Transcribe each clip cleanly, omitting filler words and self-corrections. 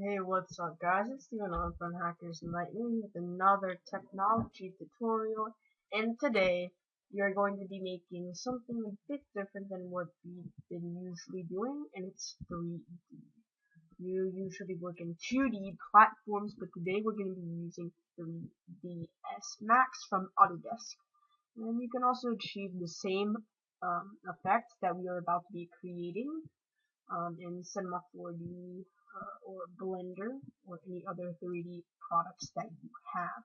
Hey, what's up guys? It's Steven on from Hackers Lightning with another technology tutorial, and today you're going to be making something a bit different than what we've been usually doing, and it's 3D. You usually work in 2D platforms, but today we're going to be using 3ds Max from Autodesk. And you can also achieve the same effect that we are about to be creating in Cinema 4D or Blender or any other 3D products that you have.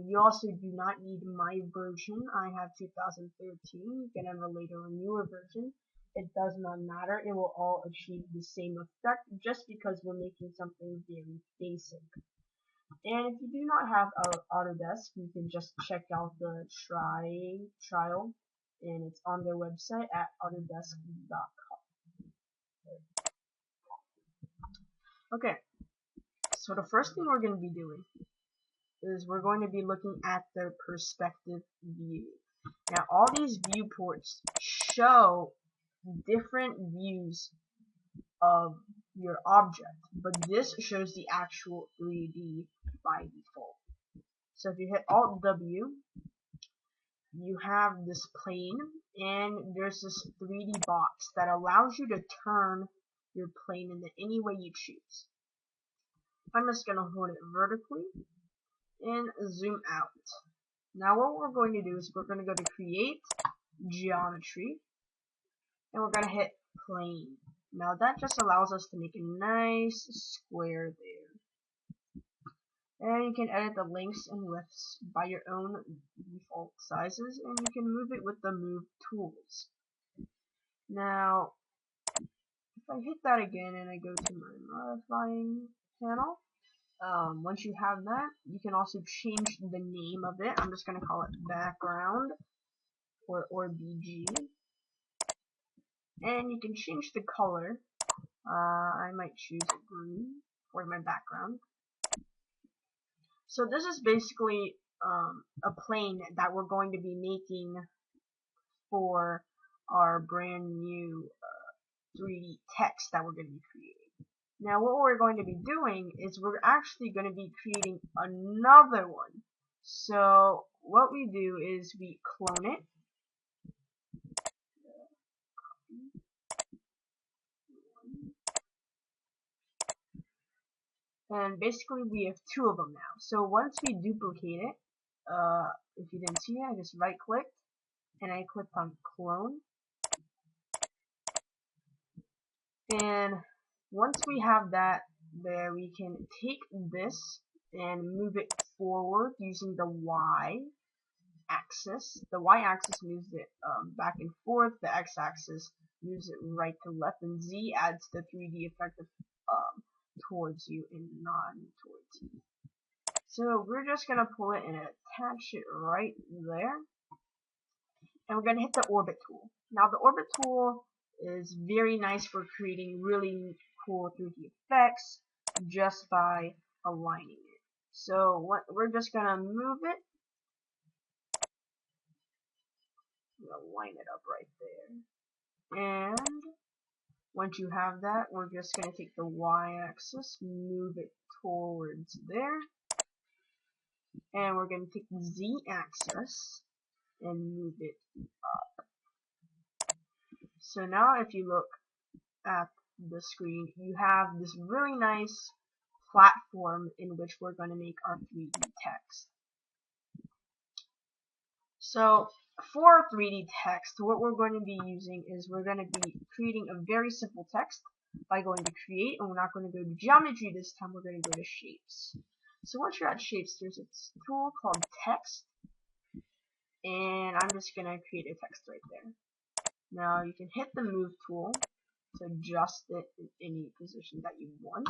You also do not need my version. I have 2013. You can have a later or newer version. It does not matter. It will all achieve the same effect just because we're making something very basic. And if you do not have Autodesk, you can just check out the trial, and it's on their website at autodesk.com. Okay, so the first thing we're going to be doing is we're going to be looking at the perspective view. Now, all these viewports show different views of your object, but this shows the actual 3D by default. So if you hit Alt W, you have this plane, and there's this 3D box that allows you to turn your plane in any way you choose. I'm just going to hold it vertically and zoom out. Now what we're going to do is we're going to go to Create, Geometry, and we're going to hit Plane. Now that just allows us to make a nice square there. And you can edit the lengths and widths by your own default sizes, and you can move it with the Move tools. Now, if I hit that again and I go to my modifying panel, once you have that, you can also change the name of it. I'm just going to call it background or BG. And you can change the color. I might choose green for my background. So this is basically a plane that we're going to be making for our brand new 3D text that we're going to be creating. Now what we're going to be doing is we're actually going to be creating another one. So what we do is we clone it. And basically we have two of them now. So once we duplicate it, if you didn't see it, I just right clicked and I clicked on clone. And once we have that there, we can take this and move it forward using the Y axis. The Y axis moves it back and forth. The X axis moves it right to left, and Z adds the 3D effect of towards you and not towards you. So we're just gonna pull it and attach it right there, and we're gonna hit the orbit tool. Now the orbit tool is very nice for creating really cool 3D effects just by aligning it. So we're just gonna move it. I'm gonna line it up right there. And once you have that, we're just gonna take the Y-axis, move it towards there, and we're gonna take the Z-axis and move it up. So now if you look at the screen, you have this really nice platform in which we're going to make our 3D text. So for 3D text, what we're going to be using is we're going to be creating a very simple text by going to Create, and we're not going to go to Geometry this time, we're going to go to Shapes. So once you're at Shapes, there's a tool called Text, and I'm just going to create a text right there. Now you can hit the Move tool to adjust it in any position that you want.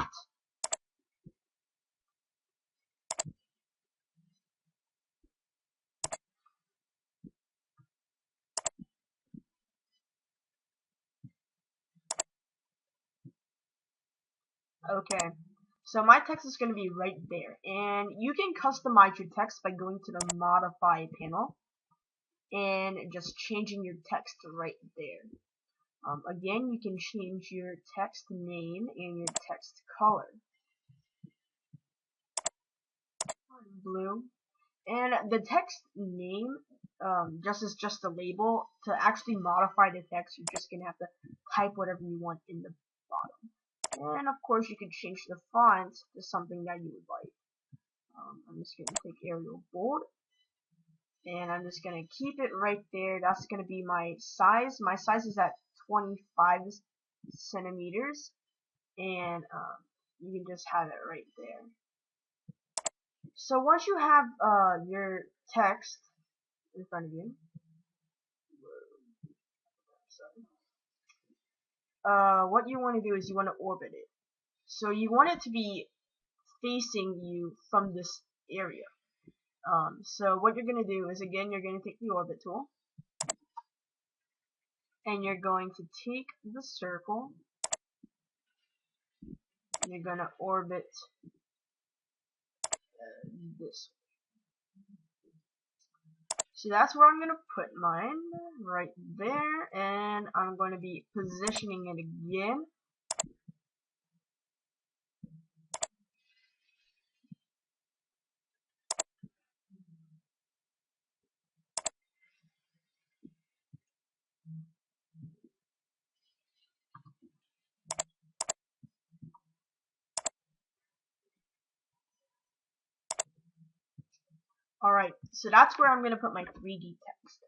Okay, so my text is going to be right there, and you can customize your text by going to the Modify panel and just changing your text right there. Again, you can change your text name and your text color. blue. And the text name just is just a label. To actually modify the text, you're just gonna have to type whatever you want in the bottom. And of course, you can change the font to something that you would like. I'm just gonna take Arial Bold, and I'm just gonna keep it right there. That's gonna be my size. My size is at 25 centimeters, and you can just have it right there. So once you have your text in front of you, what you want to do is you want to orbit it. So you want it to be facing you from this area. So what you're going to do is, again, you're going to take the orbit tool, and you're going to take the circle, and you're going to orbit this. So that's where I'm going to put mine, right there, and I'm going to be positioning it again. Alright, so that's where I'm going to put my 3D text.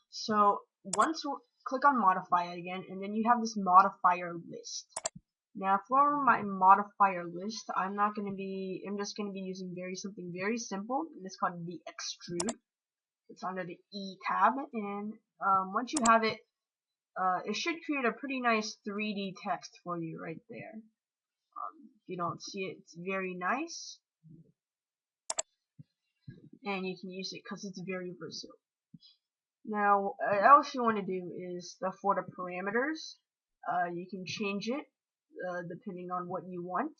So once you click on modify it again, and then you have this modifier list. Now for my modifier list, I'm just going to be using something very simple, and it's called the extrude. It's under the E tab, and once you have it, it should create a pretty nice 3D text for you right there. If you don't see it, it's very nice, and you can use it because it's very versatile. Now, else you want to do is for the parameters, you can change it depending on what you want.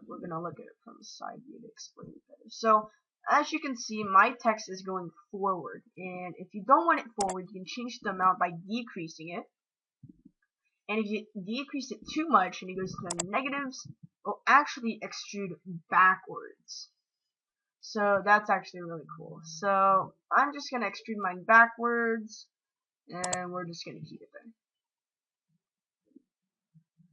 We're gonna look at it from the side view to explain it better. So, as you can see, my text is going forward, and if you don't want it forward, you can change the amount by decreasing it. And if you decrease it too much and it goes to the negatives, it will actually extrude backwards. So that's actually really cool. So I'm just gonna extrude mine backwards, and we're just gonna keep it there.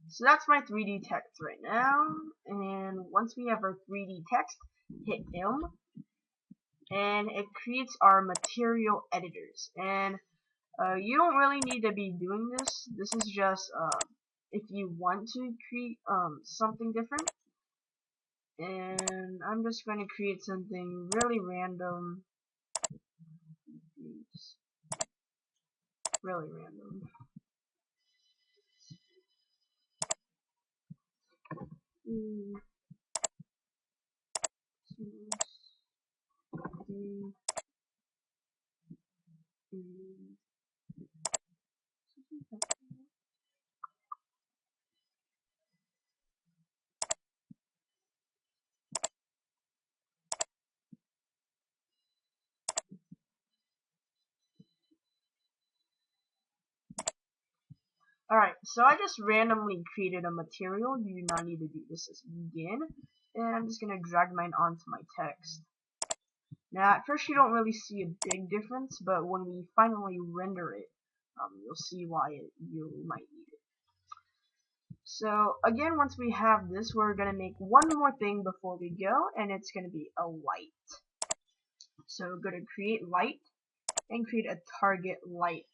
So that's my 3D text right now, and once we have our 3D text, hit M, and it creates our material editors. And you don't really need to be doing this. This is just if you want to create something different. And I'm just going to create something really random. Oops. Really random. Alright, so I just randomly created a material. You do not need to do this again. And I'm just going to drag mine onto my text. Now, at first you don't really see a big difference, but when we finally render it, you'll see why you might need it. So, again, once we have this, we're going to make one more thing before we go, and it's going to be a light. So, we're going to create light, and create a target light.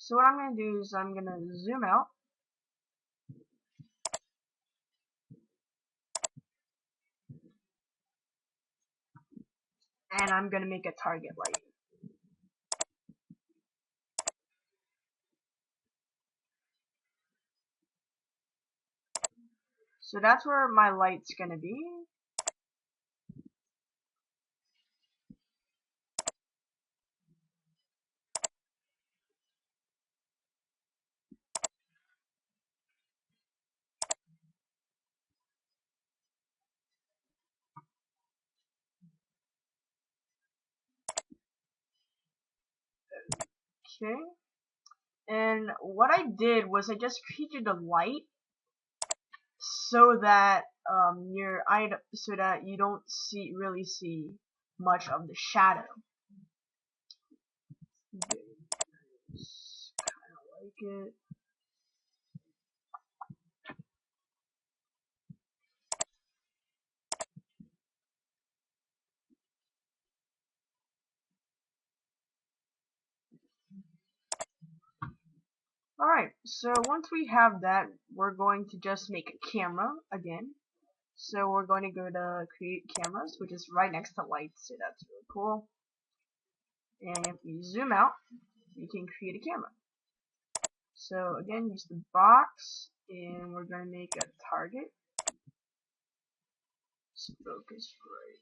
So what I'm going to do is I'm going to zoom out. And I'm going to make a target light. So that's where my light's going to be. Okay. And what I did was I just created a light so that your item, so that you don't really see much of the shadow. Kind of like it. Alright, so once we have that, we're going to just make a camera again. So we're going to go to create cameras, which is right next to lights, so that's really cool. And if we zoom out, we can create a camera. So again, use the box, and we're going to make a target. So focus right.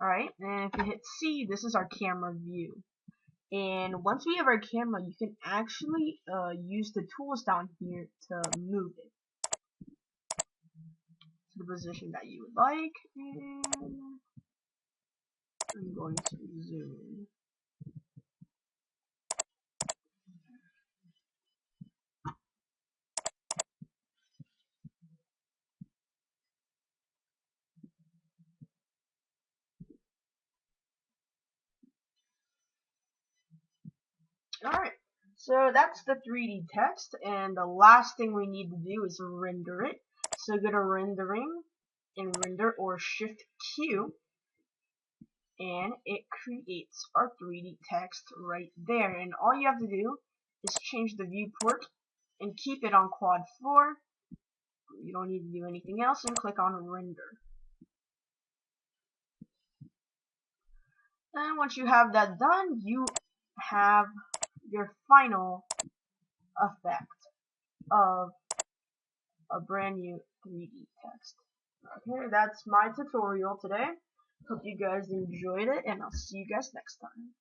Alright, and if you hit C, this is our camera view. And once we have our camera, you can actually use the tools down here to move it to the position that you would like. And I'm going to zoom in. Alright, so that's the 3D text, and the last thing we need to do is render it. So go to rendering, and render, or shift Q, and it creates our 3D text right there. And all you have to do is change the viewport and keep it on quad 4. You don't need to do anything else, and click on render. And once you have that done, you have your final effect of a brand new 3D text. Okay, that's my tutorial today. Hope you guys enjoyed it, and I'll see you guys next time.